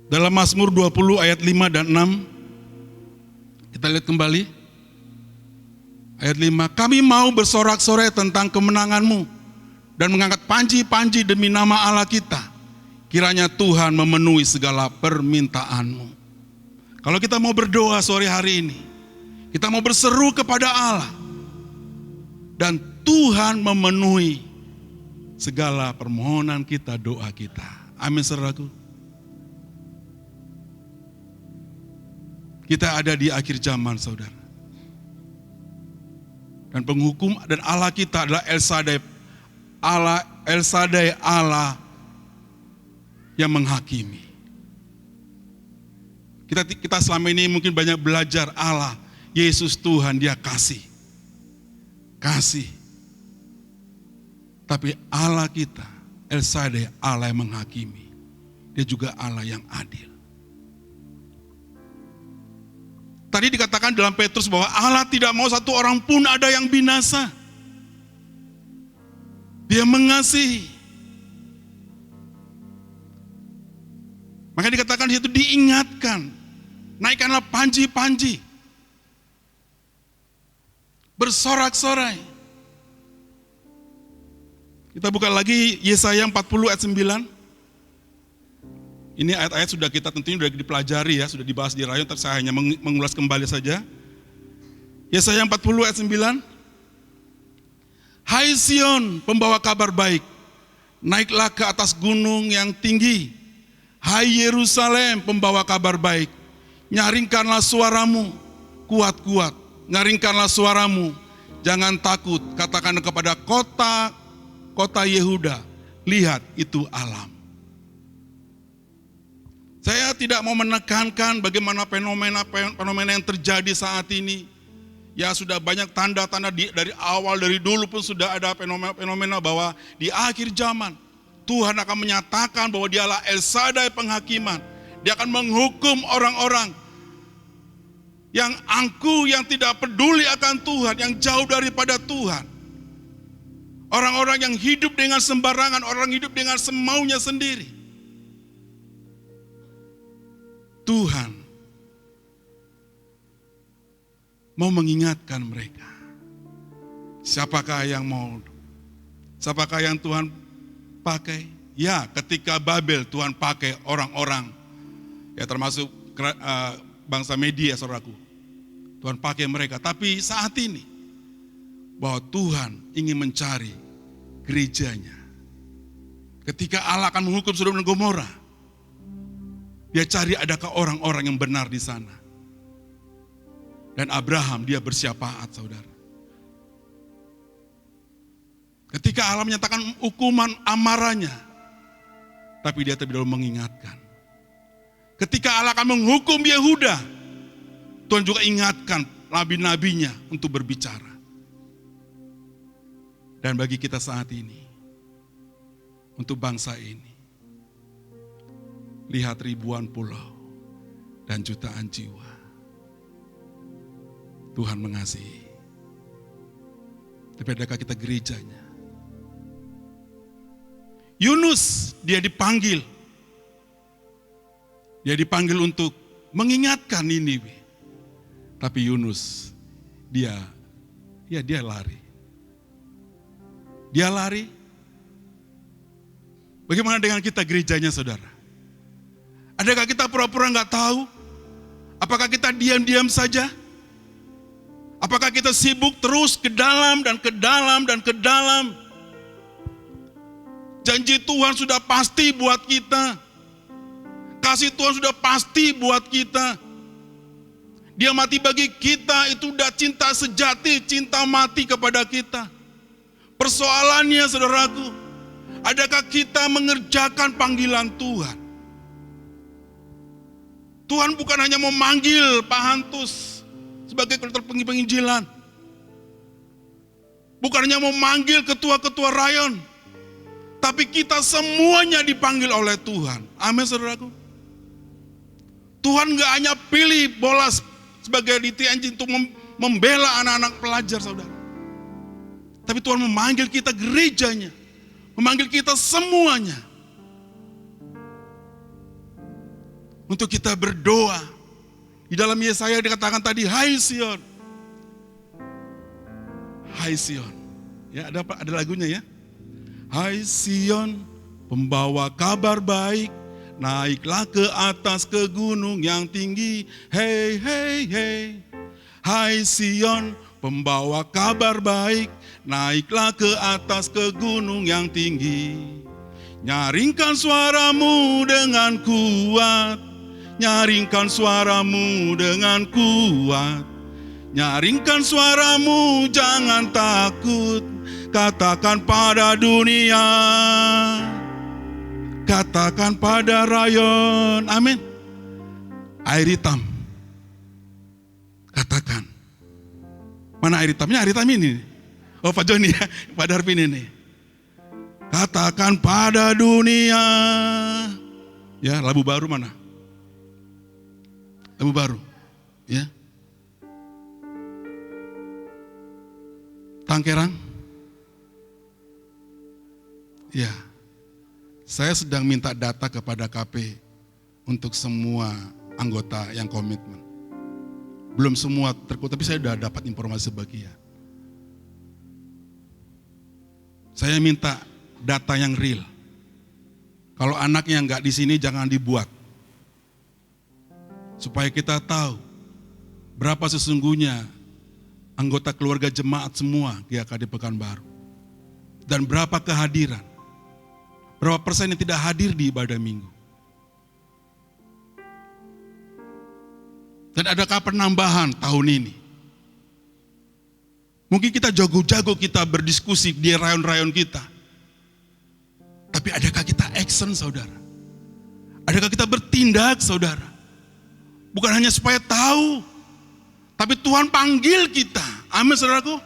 Dalam Mazmur 20 ayat 5 dan 6, kita lihat kembali. Ayat 5, kami mau bersorak-sorai tentang kemenangan-Mu dan mengangkat panji-panji demi nama Allah kita. Kiranya Tuhan memenuhi segala permintaan-Mu. Kalau kita mau berdoa sore hari ini, kita mau berseru kepada Allah, dan Tuhan memenuhi segala permohonan kita, doa kita. Amin, saudaraku. Kita ada di akhir zaman, saudara. Dan penghukum dan Allah kita adalah El Shaddai, Allah yang menghakimi. Kita selama ini mungkin banyak belajar Allah, Yesus Tuhan, Dia kasih. Tapi Allah kita, El Shaddai, Allah yang menghakimi. Dia juga Allah yang adil. Tadi dikatakan dalam Petrus bahwa Allah tidak mau satu orang pun ada yang binasa. Dia mengasihi. Maka dikatakan di situ diingatkan, naikkanlah panji-panji, bersorak-sorai. Kita buka lagi Yesaya 40 ayat 9. Ini ayat-ayat sudah kita tentunya sudah dipelajari ya, sudah dibahas di Rayon, tapi saya hanya mengulas kembali saja. Yesaya 40 ayat 9. Hai Sion, pembawa kabar baik, naiklah ke atas gunung yang tinggi. Hai Yerusalem, pembawa kabar baik, nyaringkanlah suaramu, kuat-kuat, nyaringkanlah suaramu, jangan takut, katakan kepada kota Yehuda, lihat itu alam. Saya tidak mau menekankan bagaimana fenomena yang terjadi saat ini. Ya sudah banyak tanda-tanda dari awal, dari dulu pun sudah ada fenomena bahwa di akhir zaman Tuhan akan menyatakan bahwa Dialah El Shaddai penghakiman. Dia akan menghukum orang-orang yang angkuh, yang tidak peduli akan Tuhan, yang jauh daripada Tuhan. Orang-orang yang hidup dengan sembarangan, orang hidup dengan semaunya sendiri. Tuhan mau mengingatkan mereka. Siapakah yang Tuhan pakai? Ya, ketika Babel Tuhan pakai orang-orang, ya termasuk bangsa Media, saudaraku. Tuhan pakai mereka, tapi saat ini bahwa Tuhan ingin mencari gerejanya. Ketika Allah akan menghukum Sodom dan Gomora, Dia cari adakah orang-orang yang benar di sana. Dan Abraham dia bersyafaat, saudara. Ketika Allah menyatakan hukuman amarahnya, tapi dia terlebih dahulu mengingatkan. Ketika Allah akan menghukum Yehuda, Tuhan juga ingatkan nabi-nabinya untuk berbicara. Dan bagi kita saat ini, untuk bangsa ini, lihat ribuan pulau dan jutaan jiwa. Tuhan mengasihi. Tapi adakah kita gerejanya? Yunus, dia dipanggil. Dia dipanggil untuk mengingatkan Niniwe. Tapi Yunus, dia lari. Dia lari. Bagaimana dengan kita gerejanya, saudara? Adakah kita pura-pura nggak tahu? Apakah kita diam-diam saja? Apakah kita sibuk terus ke dalam dan ke dalam dan ke dalam? Janji Tuhan sudah pasti buat kita. Kasih Tuhan sudah pasti buat kita. Dia mati bagi kita, itu udah cinta sejati, cinta mati kepada kita. Persoalannya, saudaraku, adakah kita mengerjakan panggilan Tuhan? Tuhan bukan hanya memanggil Pak Hantus sebagai ketua penginjilan. Bukan hanya memanggil ketua-ketua rayon. Tapi kita semuanya dipanggil oleh Tuhan. Amin, saudaraku. Tuhan gak hanya pilih Bolas sebagai DTNJ untuk membela anak-anak pelajar, saudara. Tapi Tuhan memanggil kita gerejanya. Memanggil kita semuanya. untuk kita berdoa. Di dalam Yesaya dikatakan tadi, hai Sion. Hai Sion. Ya, ada lagunya ya. Hai Sion, pembawa kabar baik, naiklah ke atas ke gunung yang tinggi. Hei, hei, hei. Hai Sion, pembawa kabar baik, naiklah ke atas ke gunung yang tinggi. Nyaringkan suaramu dengan kuat, nyaringkan suaramu dengan kuat. Nyaringkan suaramu, jangan takut. Katakan pada dunia, katakan pada rayon. Amin. Air hitam. Katakan. Mana air hitamnya? Air hitam ini. Oh, Pak Joni ya, Pak Darwin ini. Katakan pada dunia. Ya, lagu baru mana? Lagu baru. Ya. Tangkerang. Ya, saya sedang minta data kepada KP untuk semua anggota yang komitmen. Belum semua terkuat, tapi saya sudah dapat informasi sebagian. Saya minta data yang real. Kalau anaknya nggak di sini jangan dibuat. Supaya kita tahu berapa sesungguhnya anggota keluarga jemaat semua GKD Pekanbaru. Dan berapa kehadiran. Berapa persen yang tidak hadir di ibadah minggu. Dan adakah penambahan tahun ini? Mungkin kita jago-jago kita berdiskusi di rayon-rayon kita. Tapi adakah kita action, saudara? Adakah kita bertindak, saudara? Bukan hanya supaya tahu, tapi Tuhan panggil kita. Amin, saudaraku.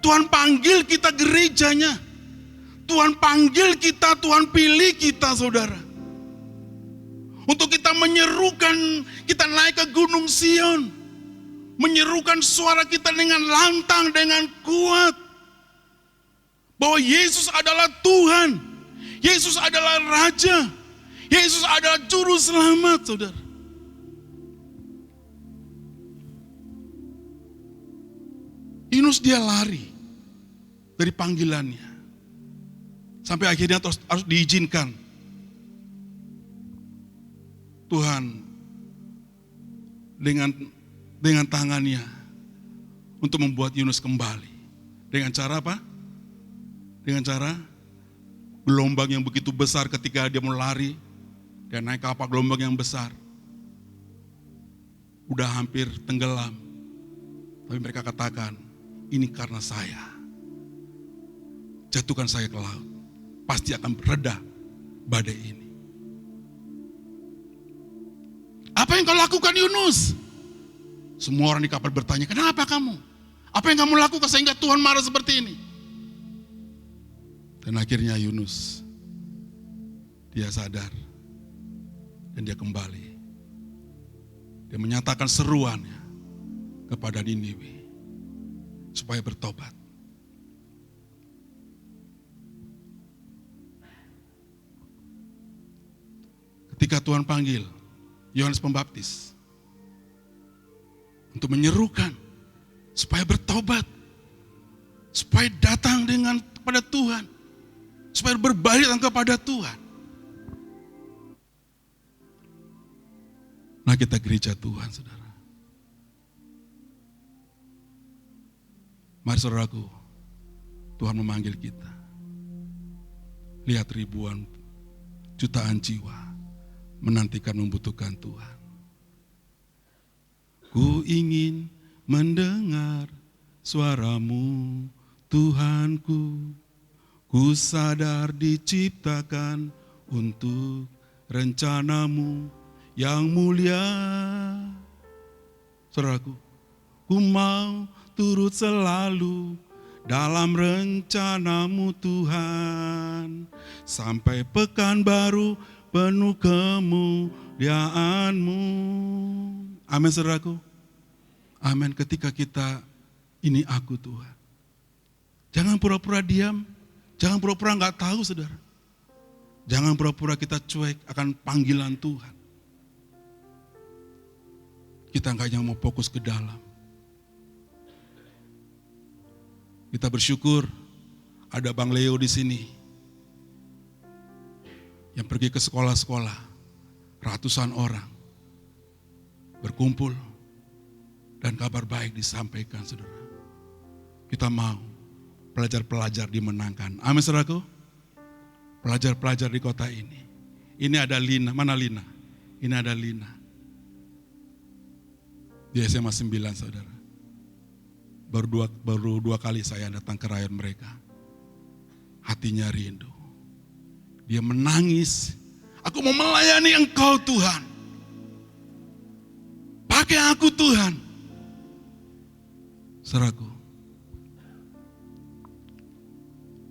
Tuhan panggil kita gerejanya. Tuhan panggil kita, Tuhan pilih kita, saudara. Untuk kita menyerukan, kita naik ke Gunung Sion. Menyerukan suara kita dengan lantang, dengan kuat. Bahwa Yesus adalah Tuhan. Yesus adalah Raja. Yesus adalah Juru Selamat, saudara. Yunus dia lari dari panggilannya. Sampai akhirnya harus diizinkan Tuhan dengan tangannya untuk membuat Yunus kembali. Dengan cara apa? Dengan cara gelombang yang begitu besar ketika dia mau lari dan naik kapal gelombang yang besar. Udah hampir tenggelam. Tapi mereka katakan, ini karena saya. Jatuhkan saya ke laut. Pasti akan reda badai ini. Apa yang kau lakukan, Yunus? Semua orang di kapal bertanya, kenapa kamu? Apa yang kamu lakukan sehingga Tuhan marah seperti ini? Dan akhirnya Yunus, dia sadar. Dan dia kembali. Dia menyatakan seruannya kepada Niniwe. Supaya bertobat. Ketika Tuhan panggil Yohanes Pembaptis untuk menyerukan supaya bertobat, supaya datang kepada Tuhan, supaya berbalik kepada Tuhan. Nah, kita gereja Tuhan, saudara. Mari saudaraku, Tuhan memanggil kita. Lihat ribuan, jutaan jiwa menantikan membutuhkan Tuhan. Ku ingin mendengar suaramu, Tuhanku. Ku sadar diciptakan untuk rencanamu yang mulia. Saudaraku, ku mau turut selalu dalam rencanamu Tuhan. Sampai pekan baru penuh kemuliaan-Mu. Amin, saudaraku. Amin. Ketika kita, ini aku Tuhan. Jangan pura-pura diam. Jangan pura-pura gak tahu, saudara. Jangan pura-pura kita cuek akan panggilan Tuhan. Kita nggak hanya mau fokus ke dalam. Kita bersyukur ada Bang Leo di sini yang pergi ke sekolah-sekolah, ratusan orang berkumpul dan kabar baik disampaikan, saudara. Kita mau pelajar-pelajar dimenangkan. Amin, saudaraku. Pelajar-pelajar di kota ini. Ini ada Lina, mana Lina? Ini ada Lina. Di SMA 9, saudara. Baru dua kali saya datang ke rayon mereka. Hatinya rindu. Dia menangis. Aku mau melayani Engkau, Tuhan. Pakai aku, Tuhan. Saudaraku,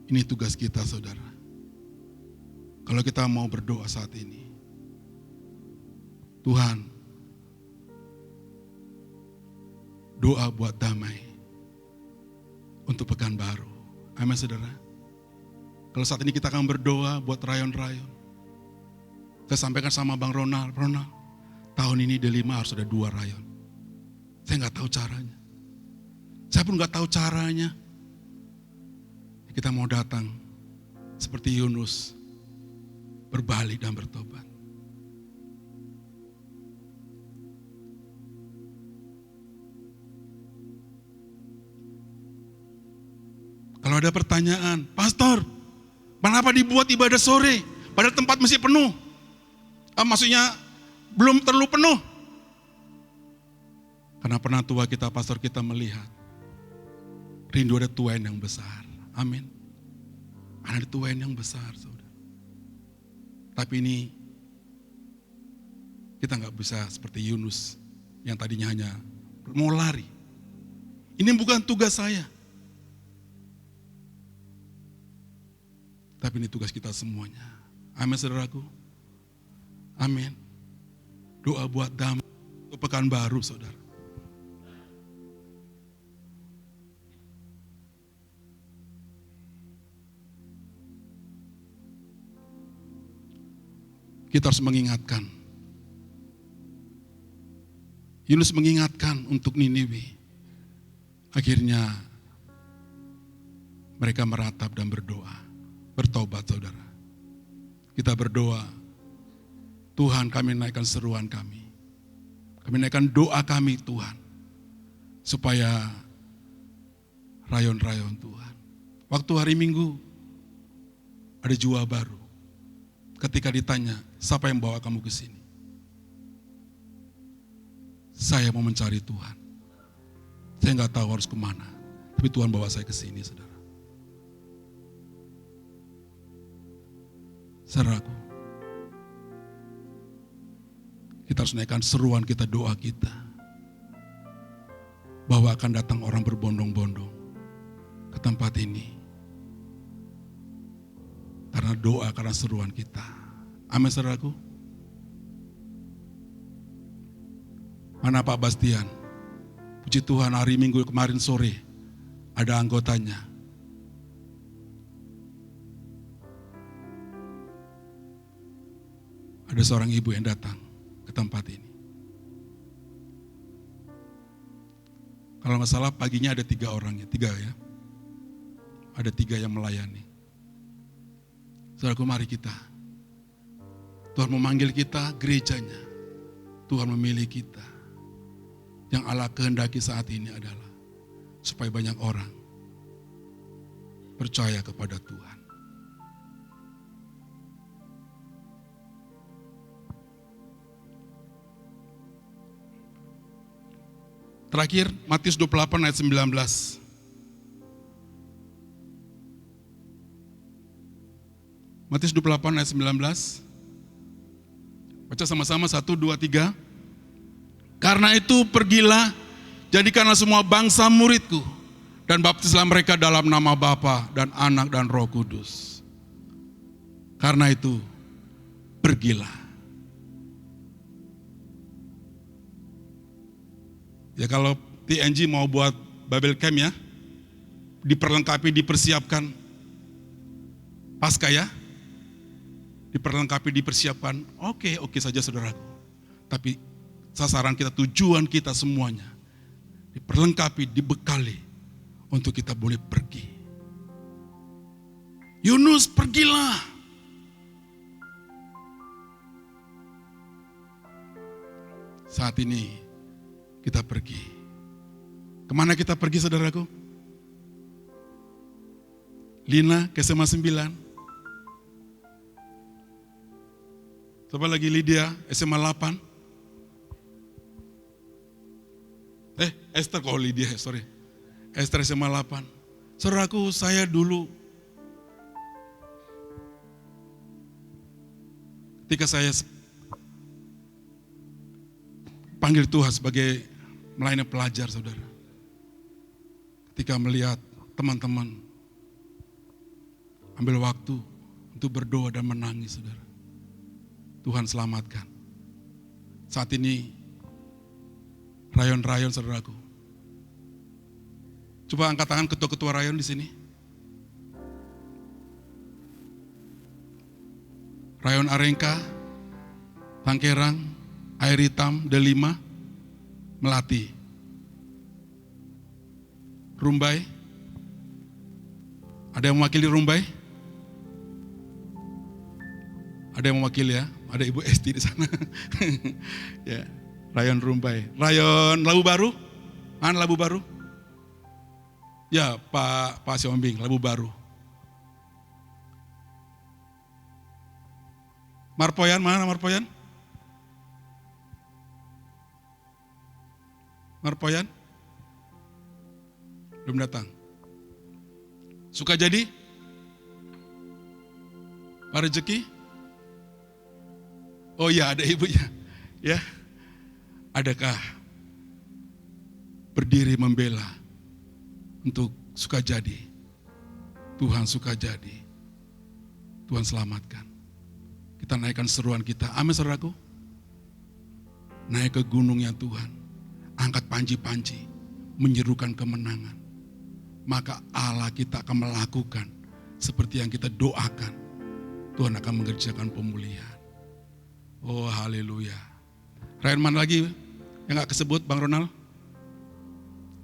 ini tugas kita, saudara. Kalau kita mau berdoa saat ini, Tuhan, doa buat damai untuk Pekanbaru. Amin, saudara. Kalau saat ini kita akan berdoa buat rayon-rayon. Saya sampaikan sama Bang Ronald, tahun ini D5 harus ada 2 rayon. Saya nggak tahu caranya. Saya pun nggak tahu caranya. Kita mau datang seperti Yunus, berbalik dan bertobat. Kalau ada pertanyaan, Pastor, kenapa dibuat ibadah sore? Padahal tempat masih penuh. Maksudnya belum terlalu penuh. Karena pernah tua kita, pastor kita melihat rindu ada tuain yang besar. Amin. Ada tuain yang besar, saudara. Tapi ini kita nggak bisa seperti Yunus yang tadinya hanya mau lari. Ini bukan tugas saya. Tapi ini tugas kita semuanya. Amin, saudaraku. Amin. Doa buat damai untuk Pekanbaru, saudara. Kita harus mengingatkan. Yunus mengingatkan untuk Niniwe. Akhirnya mereka meratap dan berdoa. Bertobat, saudara. Kita berdoa, Tuhan, kami naikkan seruan kami. Kami naikkan doa kami, Tuhan. Supaya rayon-rayon Tuhan. Waktu hari Minggu, ada jua baru. Ketika ditanya, siapa yang bawa kamu ke sini? Saya mau mencari Tuhan. Saya nggak tahu harus kemana. Tapi Tuhan bawa saya ke sini, saudara. Saudaraku, kita harus naikkan seruan kita, doa kita. Bahwa akan datang orang berbondong-bondong ke tempat ini. Karena doa, karena seruan kita. Amin, saudaraku. Mana Pak Bastian? Puji Tuhan, hari Minggu kemarin sore ada anggotanya. Ada seorang ibu yang datang ke tempat ini. Kalau nggak salah paginya ada 3 orang ya, 3 ya. Ada 3 yang melayani. Saudaraku, mari kita. Tuhan memanggil kita, gerejanya. Tuhan memilih kita. Yang Allah kehendaki saat ini adalah supaya banyak orang percaya kepada Tuhan. Terakhir, Matius 28 ayat 19. Matius 28 ayat 19. Baca sama-sama, 1, 2, 3. Karena itu pergilah, jadikanlah semua bangsa muridku, dan baptislah mereka dalam nama Bapa dan Anak dan Roh Kudus. Karena itu, pergilah. Ya kalau TNG mau buat Bible Camp ya, diperlengkapi, dipersiapkan. Pasca ya, diperlengkapi, dipersiapkan. Oke saja, saudaraku. Tapi sasaran kita, tujuan kita semuanya diperlengkapi, dibekali untuk kita boleh pergi. Yunus, pergilah. Saat ini kita pergi. Kemana kita pergi, saudaraku? Lina ke SMA 9. Coba lagi Lydia, SMA 8. Esther, Lydia, sorry. Esther SMA 8. Saudaraku, saya dulu, ketika saya panggil Tuhan sebagai melayani pelajar, saudara. Ketika melihat teman-teman ambil waktu untuk berdoa dan menangis, saudara. Tuhan selamatkan. Saat ini, rayon-rayon, saudaraku. Coba angkat tangan ketua-ketua rayon di sini. Rayon Arengka, Tangkerang, Air Hitam, Delima, Melati. Rumbai. Ada yang mewakili Rumbai? Ada yang mewakili ya? Ada Ibu Esti di sana. Ya, Rayon Rumbai. Rayon Labu Baru? Mana Labu Baru? Ya, Pak Siombing, Labu Baru. Marpoyan, mana Marpoyan? Marpoyan? Belum datang. Sukajadi? Pak Rezeki? Oh iya, ada ibunya. Ya. Adakah berdiri membela untuk Sukajadi? Tuhan Sukajadi. Tuhan selamatkan. Kita naikkan seruan kita. Amin, saudaraku. Naik ke gunungnya Tuhan. Angkat panji-panji. Menyerukan kemenangan. Maka Allah kita akan melakukan seperti yang kita doakan. Tuhan akan mengerjakan pemulihan. Oh, haleluya. Rayon mana lagi yang gak kesebut, Bang Ronald?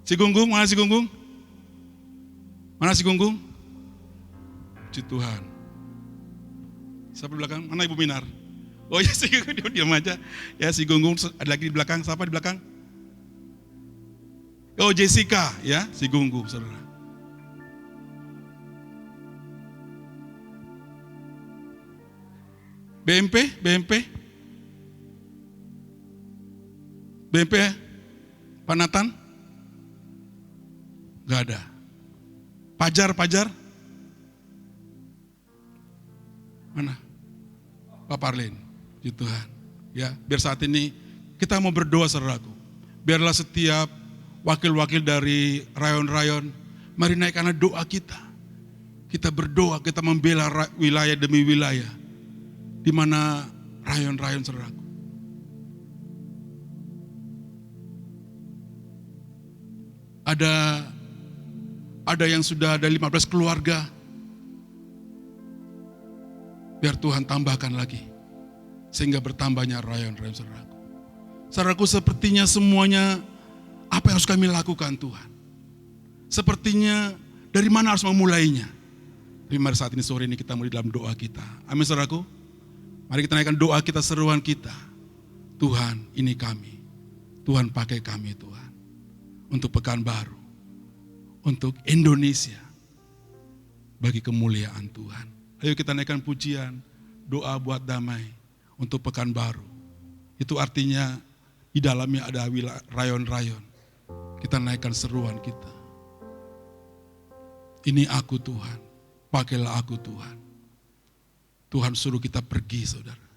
Si Gunggung, mana si Gunggung? Mana si Gunggung? Puji Tuhan. Siapa di belakang? Mana Ibu Minar? Oh ya, si Gunggung, dia diam aja. Ya, si Gunggung ada lagi di belakang. Siapa di belakang? Oh, Jessica, ya, si Gunggung, saudara. BMP? BMP, Pak Nathan? Gak ada. Pajar? Mana? Pak Parlin, puji Tuhan. Ya, biar saat ini kita mau berdoa, saudaraku. Biarlah setiap wakil-wakil dari rayon-rayon, mari naikkanlah doa kita. Kita berdoa, kita membela wilayah demi wilayah. Di mana rayon-rayon, saudaraku. Ada yang sudah ada 15 keluarga. Biar Tuhan tambahkan lagi. Sehingga bertambahnya rayon-rayon, saudaraku. Saudaraku, sepertinya semuanya apa yang harus kami lakukan, Tuhan. Sepertinya dari mana harus memulainya. Tapi mari saat ini, sore ini kita mulai dalam doa kita. Amin, saudaraku. Mari kita naikkan doa kita, seruan kita. Tuhan, ini kami. Tuhan pakai kami, Tuhan. Untuk Pekanbaru, untuk Indonesia, bagi kemuliaan Tuhan. Ayo kita naikkan pujian, doa buat damai untuk Pekanbaru. Itu artinya di dalamnya ada rayon-rayon. Kita naikkan seruan kita. Ini aku Tuhan, pakailah aku Tuhan. Tuhan suruh kita pergi, saudara.